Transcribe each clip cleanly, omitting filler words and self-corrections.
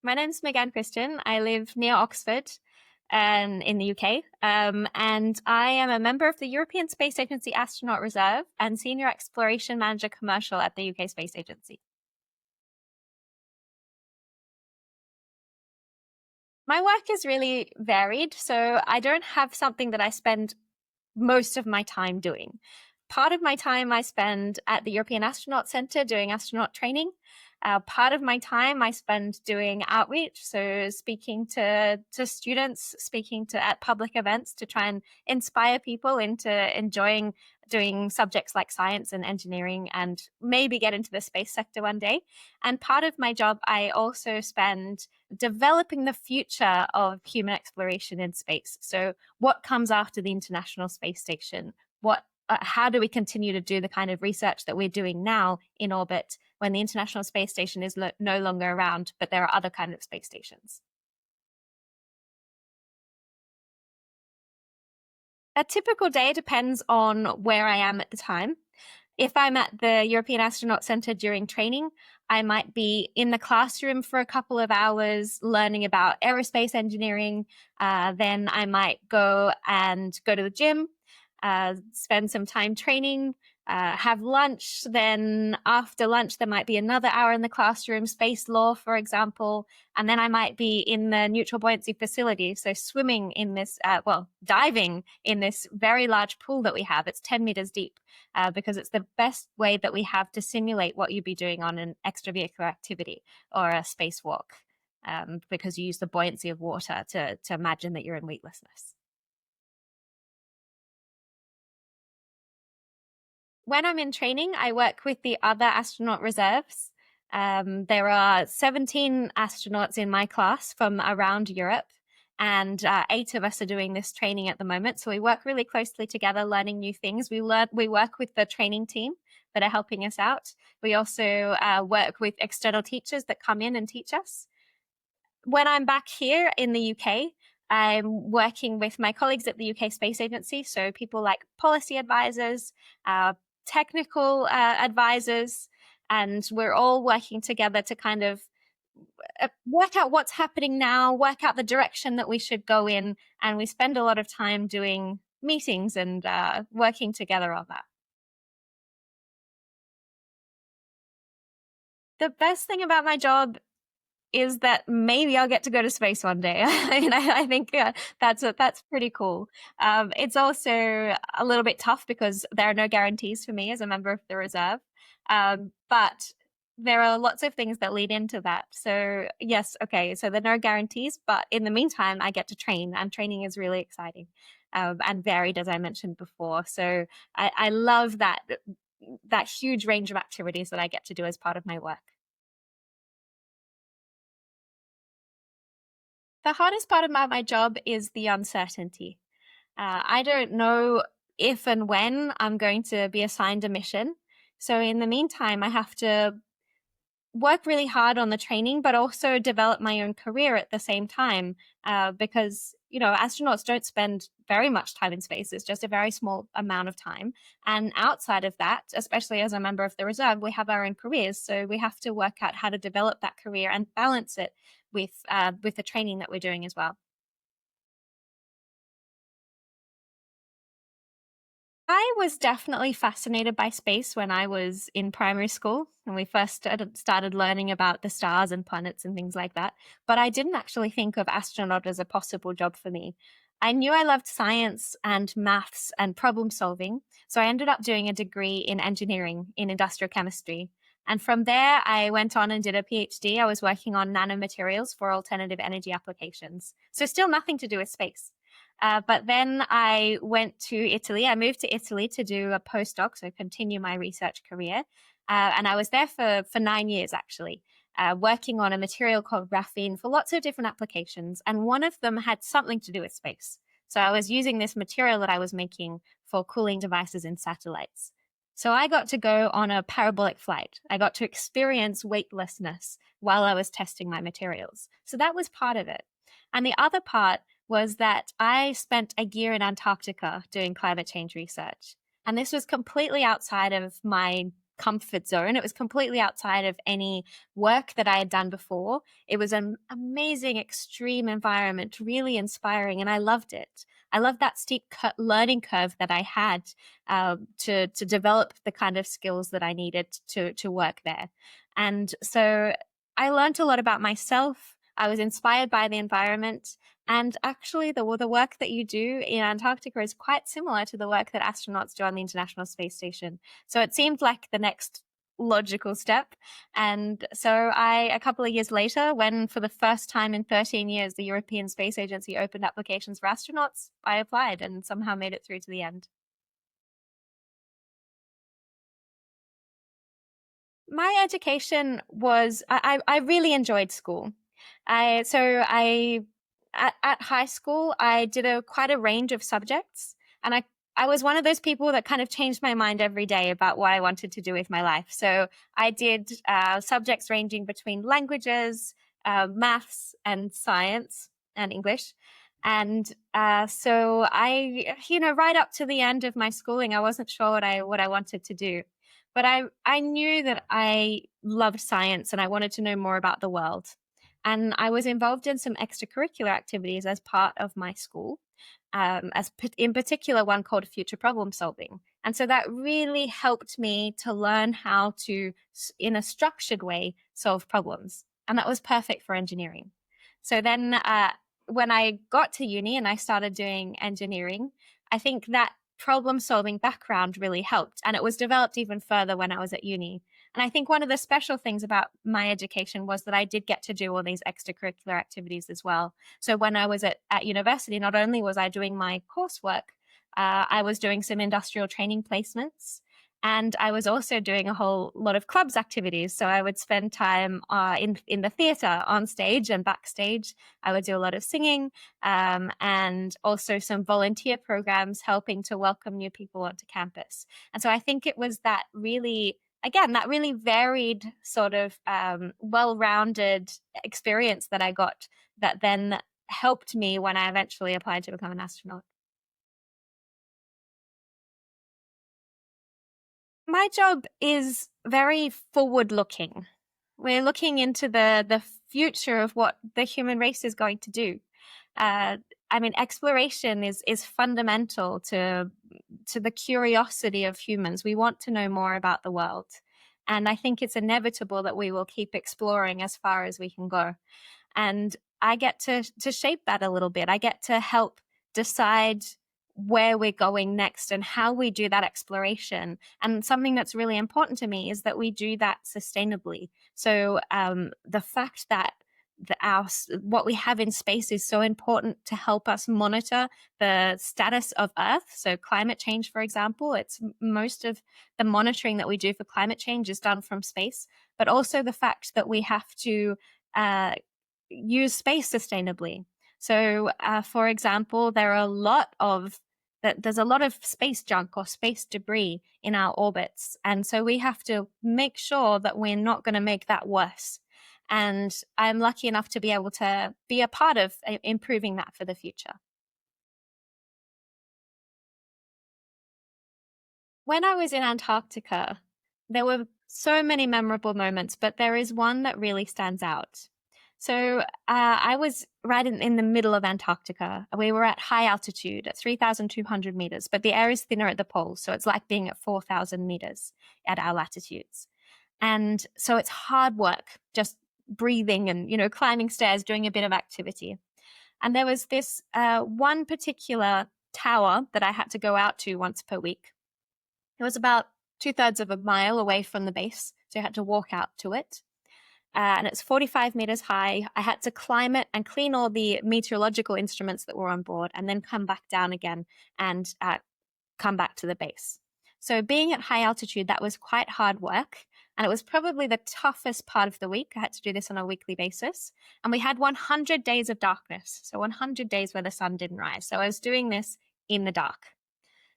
My name's Meganne Christian. I live near Oxford and in the UK. And I am a member of the European Space Agency Astronaut Reserve and Senior Exploration Manager Commercial at the UK Space Agency. My work is really varied, so I don't have something that I spend most of my time doing. Part of my time I spend at the European Astronaut Centre doing astronaut training. Part of my time I spend doing outreach, so speaking to students, speaking to at public events to try and inspire people into enjoying doing subjects like science and engineering and maybe get into the space sector one day. And part of my job I also spend developing the future of human exploration in space. So what comes after the International Space Station? How do we continue to do the kind of research that we're doing now in orbit when the International Space Station is no longer around, but there are other kind of space stations? A typical day depends on where I am at the time. If I'm at the European Astronaut Centre during training, I might be in the classroom for a couple of hours learning about aerospace engineering. Then I might go to the gym, spend some time training, have lunch. Then after lunch, there might be another hour in the classroom, space law, for example. And then I might be in the neutral buoyancy facility. So swimming in this, diving in this very large pool that we have. It's 10 meters deep because it's the best way that we have to simulate what you'd be doing on an extravehicular activity or a spacewalk. Because you use the buoyancy of water to imagine that you're in weightlessness. When I'm in training, I work with the other astronaut reserves. There are 17 astronauts in my class from around Europe, and 8 of us are doing this training at the moment. So we work really closely together, learning new things. We work with the training team that are helping us out. We also work with external teachers that come in and teach us. When I'm back here in the UK, I'm working with my colleagues at the UK Space Agency, so people like policy advisors, technical advisors, and we're all working together to kind of work out what's happening now, work out the direction that we should go in, and we spend a lot of time doing meetings and working together on that. The best thing about my job is that maybe I'll get to go to space one day. I think that's pretty cool. It's also a little bit tough because there are no guarantees for me as a member of the reserve. But there are lots of things that lead into that. So yes, okay, so there are no guarantees, but in the meantime, I get to train, and training is really exciting and varied, as I mentioned before. So I love that huge range of activities that I get to do as part of my work. The hardest part about my job is the uncertainty. I don't know if and when I'm going to be assigned a mission. So in the meantime, I have to work really hard on the training, but also develop my own career at the same time. Because, astronauts don't spend very much time in space. It's just a very small amount of time. And outside of that, especially as a member of the reserve, we have our own careers. So we have to work out how to develop that career and balance it with the training that we're doing as well. I was definitely fascinated by space when I was in primary school and we first started learning about the stars and planets and things like that. But I didn't actually think of astronaut as a possible job for me. I knew I loved science and maths and problem solving, so I ended up doing a degree in engineering in industrial chemistry. And from there, I went on and did a PhD. I was working on nanomaterials for alternative energy applications. So, still nothing to do with space. But then I went to Italy. I moved to Italy to do a postdoc, so continue my research career. And I was there for 9 years, actually, working on a material called graphene for lots of different applications. And one of them had something to do with space. So I was using this material that I was making for cooling devices in satellites. So I got to go on a parabolic flight. I got to experience weightlessness while I was testing my materials. So that was part of it. And the other part was that I spent a year in Antarctica doing climate change research. And this was completely outside of my comfort zone. It was completely outside of any work that I had done before. It was an amazing, extreme environment, really inspiring, and I loved it. I loved that steep learning curve that I had to develop the kind of skills that I needed to work there. And so I learned a lot about myself. I was inspired by the environment. And actually, the work that you do in Antarctica is quite similar to the work that astronauts do on the International Space Station. So it seemed like the next logical step. And so a couple of years later, when for the first time in 13 years, the European Space Agency opened applications for astronauts, I applied and somehow made it through to the end. My education was, I really enjoyed school. I at high school I did quite a range of subjects, and I was one of those people that kind of changed my mind every day about what I wanted to do with my life. So I did subjects ranging between languages, maths, and science and English. And so right up to the end of my schooling, I wasn't sure what I wanted to do. But I knew that I loved science and I wanted to know more about the world. And I was involved in some extracurricular activities as part of my school, in particular one called future problem solving. And so that really helped me to learn how to, in a structured way, solve problems. And that was perfect for engineering. So then when I got to uni and I started doing engineering, I think that problem solving background really helped. And it was developed even further when I was at uni. And I think one of the special things about my education was that I did get to do all these extracurricular activities as well. So when I was at university, not only was I doing my coursework, I was doing some industrial training placements. And I was also doing a whole lot of clubs activities. So I would spend time in the theater, on stage and backstage. I would do a lot of singing, and also some volunteer programs helping to welcome new people onto campus. And so I think it was that really, again, that really varied sort of well-rounded experience that I got that then helped me when I eventually applied to become an astronaut. My job is very forward looking. We're looking into the future of what the human race is going to do. I mean, exploration is fundamental to the curiosity of humans. We want to know more about the world. And I think it's inevitable that we will keep exploring as far as we can go. And I get to shape that a little bit. I get to help decide where we're going next and how we do that exploration. And something that's really important to me is that we do that sustainably. So the fact that what we have in space is so important to help us monitor the status of Earth. So climate change, for example, it's most of the monitoring that we do for climate change is done from space, but also the fact that we have to uh, use space sustainably. So, for example, there's a lot of space junk or space debris in our orbits. And so we have to make sure that we're not going to make that worse. And I'm lucky enough to be able to be a part of improving that for the future. When I was in Antarctica, there were so many memorable moments, but there is one that really stands out. So I was right in the middle of Antarctica. We were at high altitude at 3,200 meters, but the air is thinner at the poles. So it's like being at 4,000 meters at our latitudes. And so it's hard work, just breathing and, climbing stairs, doing a bit of activity. And there was this one particular tower that I had to go out to once per week. It was about two-thirds of a mile away from the base, so I had to walk out to it. And it's 45 meters high. I had to climb it and clean all the meteorological instruments that were on board and then come back down again and come back to the base. So being at high altitude, that was quite hard work. And it was probably the toughest part of the week. I had to do this on a weekly basis. And we had 100 days of darkness. So 100 days where the sun didn't rise. So I was doing this in the dark.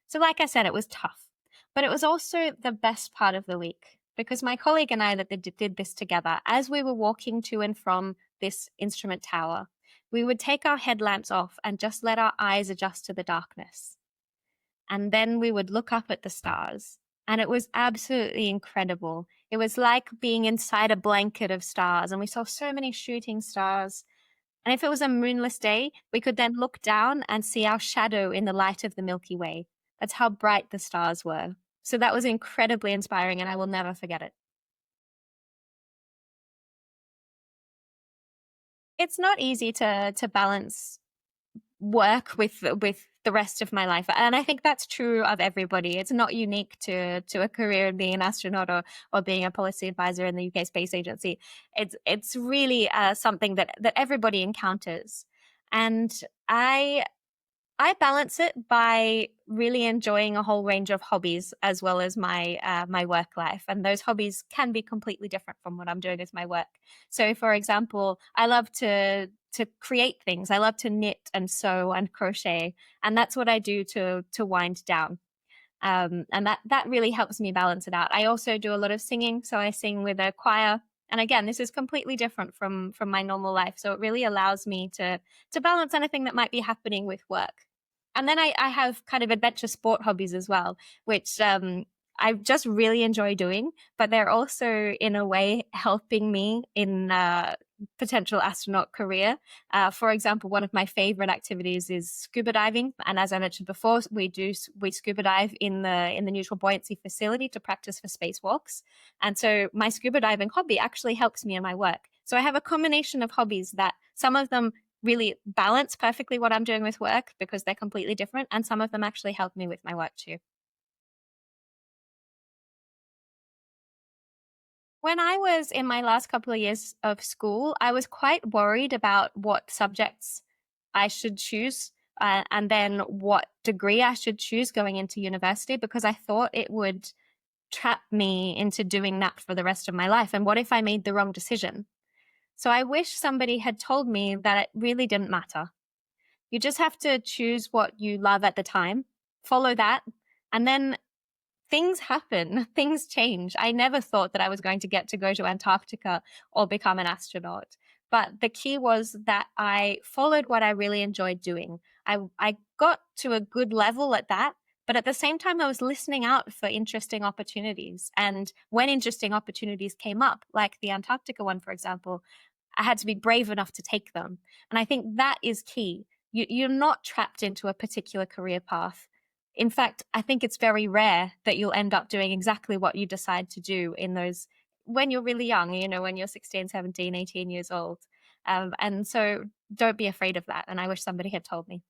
So like I said, it was tough. But it was also the best part of the week because my colleague and I that did this together, as we were walking to and from this instrument tower, we would take our headlamps off and just let our eyes adjust to the darkness. And then we would look up at the stars and it was absolutely incredible. It was like being inside a blanket of stars, and we saw so many shooting stars. And if it was a moonless day, we could then look down and see our shadow in the light of the Milky Way. That's how bright the stars were. So that was incredibly inspiring, and I will never forget it. It's not easy to balance work with the rest of my life, and I think that's true of everybody. It's not unique to a career in being an astronaut or being a policy advisor in the UK Space Agency. It's really something that everybody encounters, and I I balance it by really enjoying a whole range of hobbies as well as my work life, and those hobbies can be completely different from what I'm doing as my work. So, for example, I love to create things. I love to knit and sew and crochet, and that's what I do to wind down. And that really helps me balance it out. I also do a lot of singing, so I sing with a choir. And again, this is completely different from my normal life, so it really allows me to balance anything that might be happening with work. And then I have kind of adventure sport hobbies as well, which I just really enjoy doing, but they're also in a way helping me in potential astronaut career. For example, one of my favorite activities is scuba diving, and as I mentioned before, we scuba dive in the neutral buoyancy facility to practice for spacewalks. And so my scuba diving hobby actually helps me in my work. So I have a combination of hobbies that some of them really balance perfectly what I'm doing with work because they're completely different, and some of them actually help me with my work too. When I was in my last couple of years of school, I was quite worried about what subjects I should choose, and then what degree I should choose going into university, because I thought it would trap me into doing that for the rest of my life. And what if I made the wrong decision? So I wish somebody had told me that it really didn't matter. You just have to choose what you love at the time, follow that, and then things happen, things change. I never thought that I was going to get to go to Antarctica or become an astronaut. But the key was that I followed what I really enjoyed doing. I got to a good level at that, but at the same time, I was listening out for interesting opportunities. And when interesting opportunities came up, like the Antarctica one, for example, I had to be brave enough to take them. And I think that is key. You're not trapped into a particular career path. In fact, I think it's very rare that you'll end up doing exactly what you decide to do in those when you're really young, when you're 16, 17, 18 years old. And so don't be afraid of that. And I wish somebody had told me.